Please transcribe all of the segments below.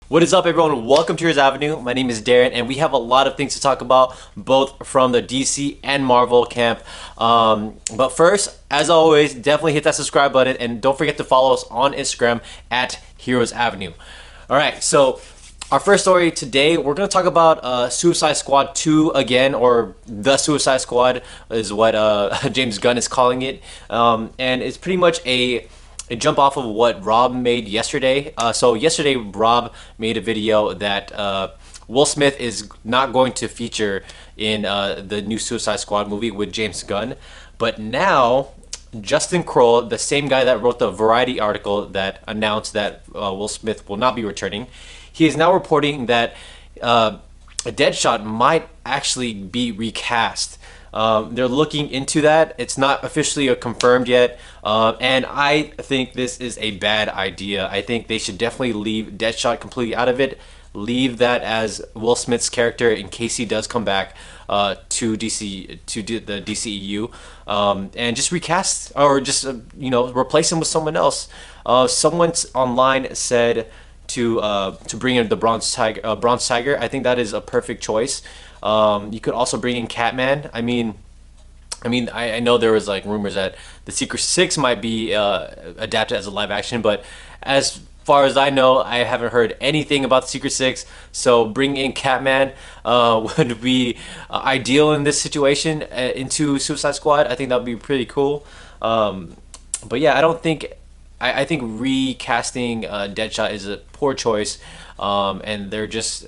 What is up, everyone? Welcome to Heroes Avenue. My name is Darren, and we have a lot of things to talk about, both from the DC and Marvel camp. But first, as always, definitely hit that subscribe button, and don't forget to follow us on Instagram at Heroes Avenue. All right, so our first story today, we're going to talk about Suicide Squad 2 again, or The Suicide Squad is what James Gunn is calling it. And it's pretty much a jump off of what Rob made yesterday. So yesterday, Rob made a video that Will Smith is not going to feature in the new Suicide Squad movie with James Gunn. But now, Justin Kroll, the same guy that wrote the Variety article that announced that Will Smith will not be returning, he is now reporting that Deadshot might actually be recast. They're looking into that. It's not officially confirmed yet, and I think this is a bad idea. I think they should definitely leave Deadshot completely out of it. Leave that as Will Smith's character in case he does come back to DC, to the DCEU, and just recast, or just replace him with someone else. Someone online said to bring in the Bronze Tiger. Bronze Tiger. I think that is a perfect choice. You could also bring in Catman. I know there was like rumors that the Secret Six might be adapted as a live action, but as far as I know, I haven't heard anything about the Secret Six. So bringing in Catman would be ideal in this situation into Suicide Squad. I think that would be pretty cool. But yeah, I don't think. I think recasting Deadshot is a poor choice, and they're just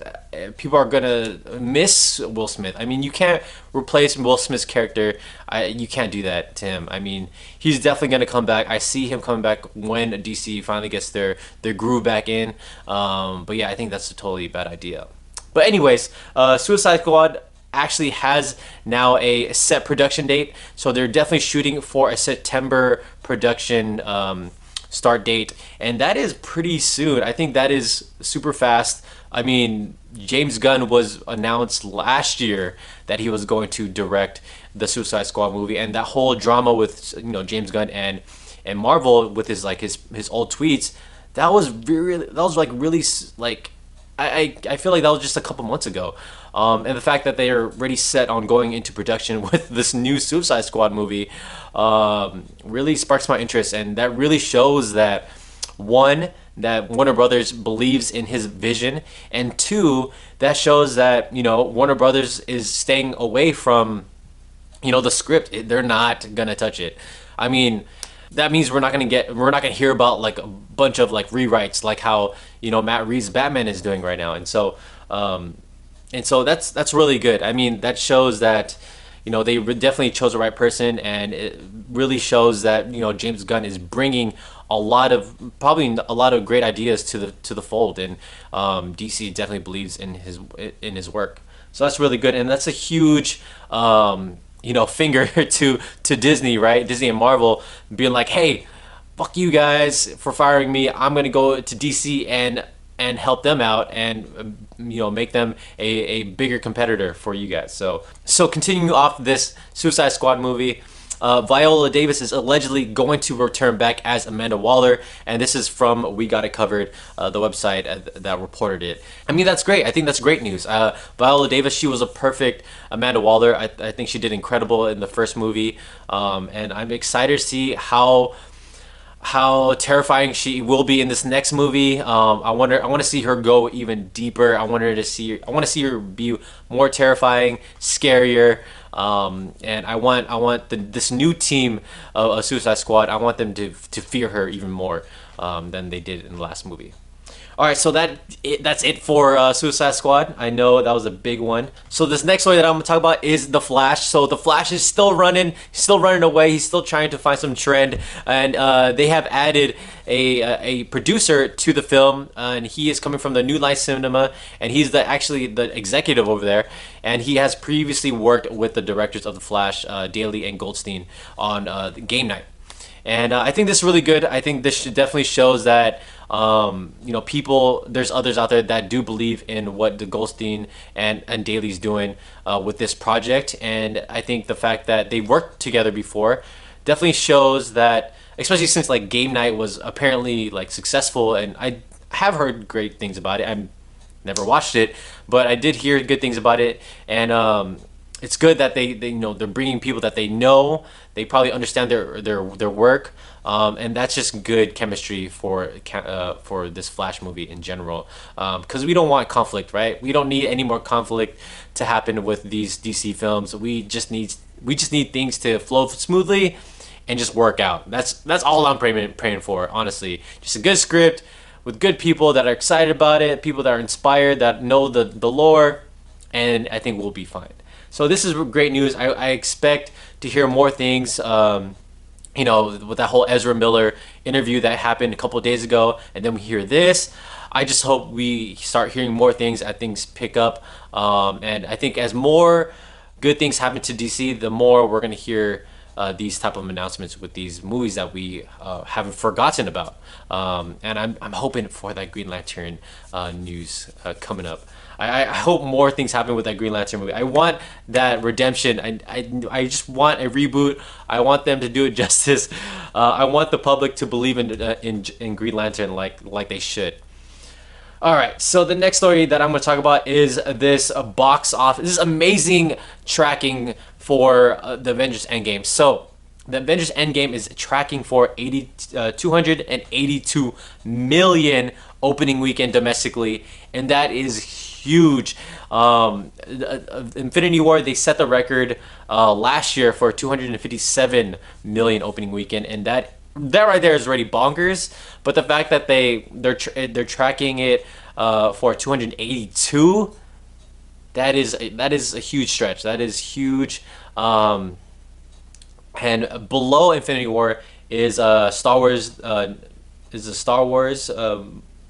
people are gonna miss Will Smith. I mean, you can't replace Will Smith's character. You can't do that to him. I mean, he's definitely gonna come back. I see him coming back when DC finally gets their groove back in. But yeah, I think that's a totally bad idea. But anyways, Suicide Squad actually has now a set production date, so they're definitely shooting for a September production start date, and that is pretty soon. I think that is super fast. I mean, James Gunn was announced last year that he was going to direct the Suicide Squad movie, and that whole drama with James Gunn and Marvel with his old tweets, that was really like I feel like that was just a couple months ago. And the fact that they are already set on going into production with this new Suicide Squad movie really sparks my interest, and that really shows that, one, that Warner Brothers believes in his vision, and two, that shows that Warner Brothers is staying away from the script. They're not gonna touch it. I mean, that means we're not gonna hear about like a bunch of like rewrites, like how Matt Reeves' Batman is doing right now, and so that's really good. I mean, that shows that they definitely chose the right person, and it really shows that James Gunn is bringing probably a lot of great ideas to the fold, and DC definitely believes in his work. So that's really good, and that's a huge finger to Disney, right? Disney and Marvel being like, hey, fuck you guys for firing me. I'm gonna go to DC and help them out, and make them a bigger competitor for you guys. So continuing off this Suicide Squad movie, Viola Davis is allegedly going to return back as Amanda Waller, and this is from We Got It Covered, the website that reported it. I mean, that's great. I think that's great news. Viola Davis, she was a perfect Amanda Waller. I think she did incredible in the first movie, and I'm excited to see how terrifying she will be in this next movie. I want to see her go even deeper. I want to see her be more terrifying, scarier. And I want this new team of Suicide Squad. I want them to fear her even more than they did in the last movie. All right, so that's it for Suicide Squad. I know that was a big one. So this next story that I'm gonna talk about is The Flash. So The Flash is still running away. He's still trying to find some trend, and they have added a producer to the film, and he is coming from the New Line Cinema, and he's actually the executive over there, and he has previously worked with the directors of The Flash, Daly and Goldstein, on Game Night. And I think this is really good. I think this definitely shows that there's others out there that do believe in what the Goldstein and Daly's doing with this project. And I think the fact that they worked together before definitely shows that, especially since like Game Night was apparently like successful, and have heard great things about it. I'm never watched it, but I did hear good things about it, and it's good that they they're bringing people that they know. They probably understand their work, and that's just good chemistry for this Flash movie in general. Because we don't want conflict, right? We don't need any more conflict to happen with these DC films. We just need things to flow smoothly and just work out. That's all I'm praying for, honestly. Just a good script with good people that are excited about it, people that are inspired, that know the lore, and I think we'll be fine. So this is great news. I expect to hear more things. With that whole Ezra Miller interview that happened a couple of days ago, and then we hear this. I just hope we start hearing more things as things pick up. And I think as more good things happen to DC, the more we're gonna hear these type of announcements with these movies that we haven't forgotten about. And I'm hoping for that Green Lantern news coming up. I hope more things happen with that Green Lantern movie. I want that redemption. I just want a reboot. I want them to do it justice. I want the public to believe in Green Lantern like they should. All right, so the next story that I'm going to talk about is this box office. This is amazing tracking for the Avengers Endgame. So the Avengers Endgame is tracking for 282 million opening weekend domestically, and that is huge. Infinity War, they set the record last year for 257 million opening weekend, and that right there is already bonkers. But the fact that they're tracking it for 282, that is a huge stretch. That is huge. And below Infinity War is Star Wars.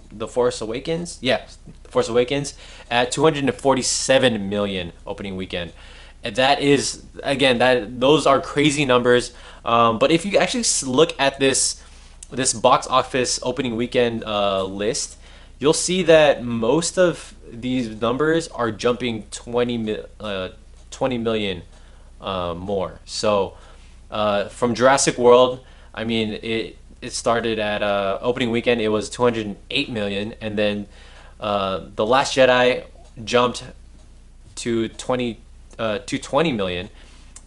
The Force Awakens? Yeah, The Force Awakens at 247 million opening weekend. And that is, again, those are crazy numbers. But if you actually look at this box office opening weekend list, you'll see that most of these numbers are jumping 20 million more. So from Jurassic World, I mean, it started at opening weekend, it was 208 million, and then The Last Jedi jumped to 20 million,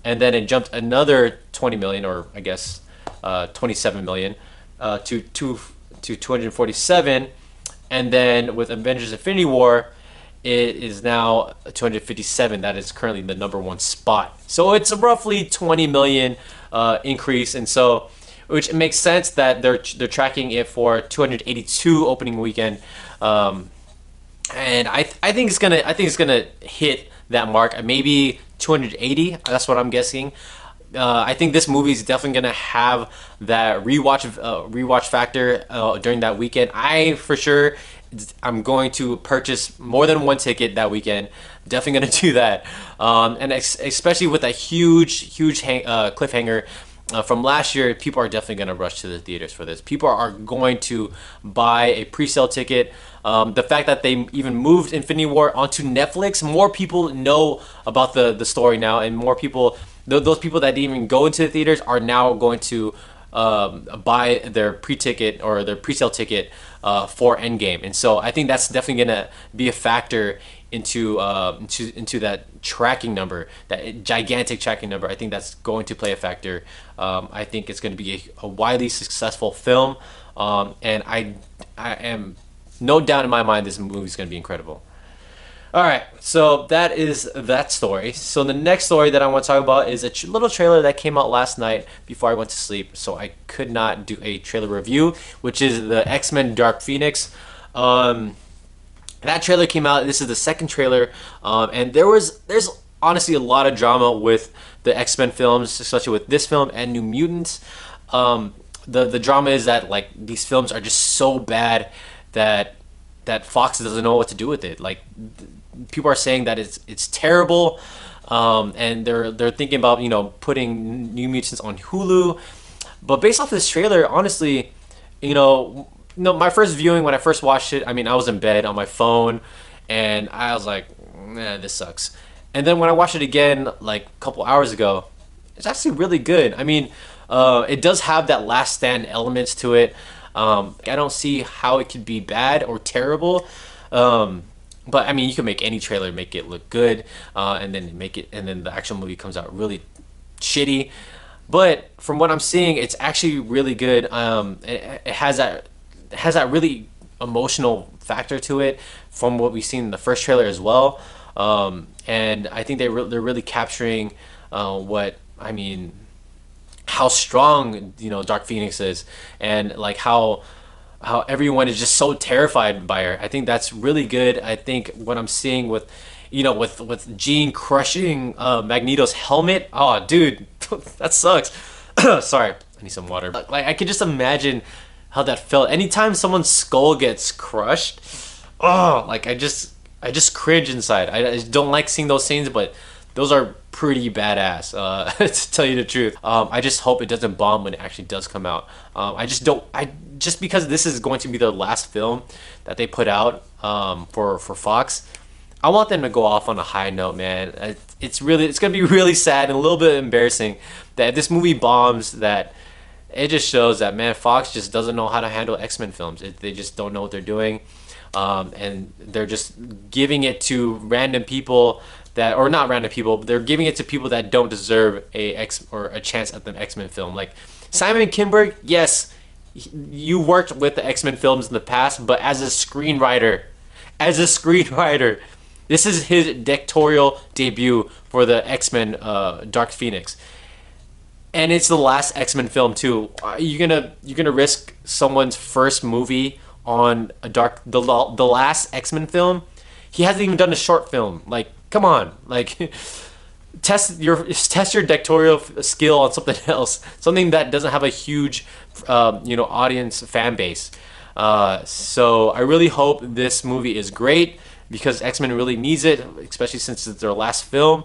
and then it jumped another 20 million, or I guess 27 million, to 247, and then with Avengers Infinity War, it is now 257. That is currently the number one spot. So it's a roughly 20 million increase, and so which makes sense that they're tracking it for 282 opening weekend, and I think it's gonna hit that mark, maybe 280. That's what I'm guessing. I think this movie is definitely gonna have that rewatch factor during that weekend. I'm going to purchase more than one ticket that weekend. Definitely gonna do that, and especially with a huge cliffhanger from last year, people are definitely going to rush to the theaters for this. People are going to buy a pre-sale ticket. The fact that they even moved Infinity War onto Netflix, more people know about the story now, and more people, those people that didn't even go into the theaters, are now going to buy their pre-ticket or their pre-sale ticket for Endgame. And so I think that's definitely going to be a factor into that tracking number, that gigantic tracking number. I think that's going to play a factor. I think it's going to be a widely successful film, and I am no doubt in my mind this movie is going to be incredible. All right, so that is that story. So the next story that I want to talk about is a little trailer that came out last night before I went to sleep, so I could not do a trailer review, which is the X-Men Dark Phoenix. That trailer came out. This is the second trailer, and there's honestly a lot of drama with the X-Men films, especially with this film and New Mutants. The drama is that, like, these films are just so bad that Fox doesn't know what to do with it. Like, people are saying that it's terrible, and they're thinking about putting New Mutants on Hulu. But based off this trailer, honestly, my first viewing, when I first watched it, I mean, I was in bed on my phone, and I was like, this sucks. And then when I watched it again, like a couple hours ago, it's actually really good. I mean, it does have that Last Stand elements to it. I don't see how it could be bad or terrible. But I mean, you can make any trailer make it look good, and then the actual movie comes out really shitty. But from what I'm seeing, it's actually really good. It has that really emotional factor to it from what we've seen in the first trailer as well. And I think they're really capturing what I mean, how strong Dark Phoenix is, and like how everyone is just so terrified by her. I think that's really good. I think what I'm seeing with with Jean crushing Magneto's helmet. Oh, dude, that sucks. Sorry, I need some water. Like I could just imagine how that felt. Anytime someone's skull gets crushed, oh, like I just cringe inside. I just don't like seeing those scenes, but those are pretty badass, to tell you the truth. I just hope it doesn't bomb when it actually does come out. Just because this is going to be their last film that they put out for Fox, I want them to go off on a high note, man. It's gonna be really sad and a little bit embarrassing that if this movie bombs, that it just shows that, man, Fox just doesn't know how to handle X-Men films. They just don't know what they're doing, and they're just giving it to random people that, or not random people, but they're giving it to people that don't deserve a chance at the X-Men film. Like Simon Kinberg, yes, you worked with the X-Men films in the past, but as a screenwriter, this is his directorial debut for the X-Men Dark Phoenix. And it's the last X-Men film too. You're gonna risk someone's first movie on the last X-Men film? He hasn't even done a short film. Like, come on, like test your directorial skill on something else, something that doesn't have a huge audience fan base. So I really hope this movie is great, because X-Men really needs it, especially since it's their last film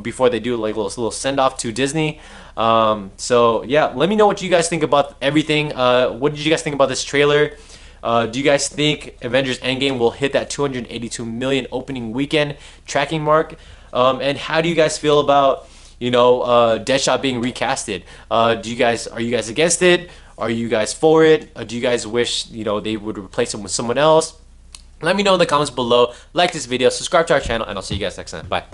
before they do like a little send-off to Disney. So yeah, let me know what you guys think about everything. What did you guys think about this trailer? Do you guys think Avengers Endgame will hit that 282 million opening weekend tracking mark? And how do you guys feel about Deadshot being recasted? Are you guys against it? Are you guys for it? Do you guys wish they would replace him with someone else? Let me know in the comments below. Like this video, subscribe to our channel, and I'll see you guys next time. Bye.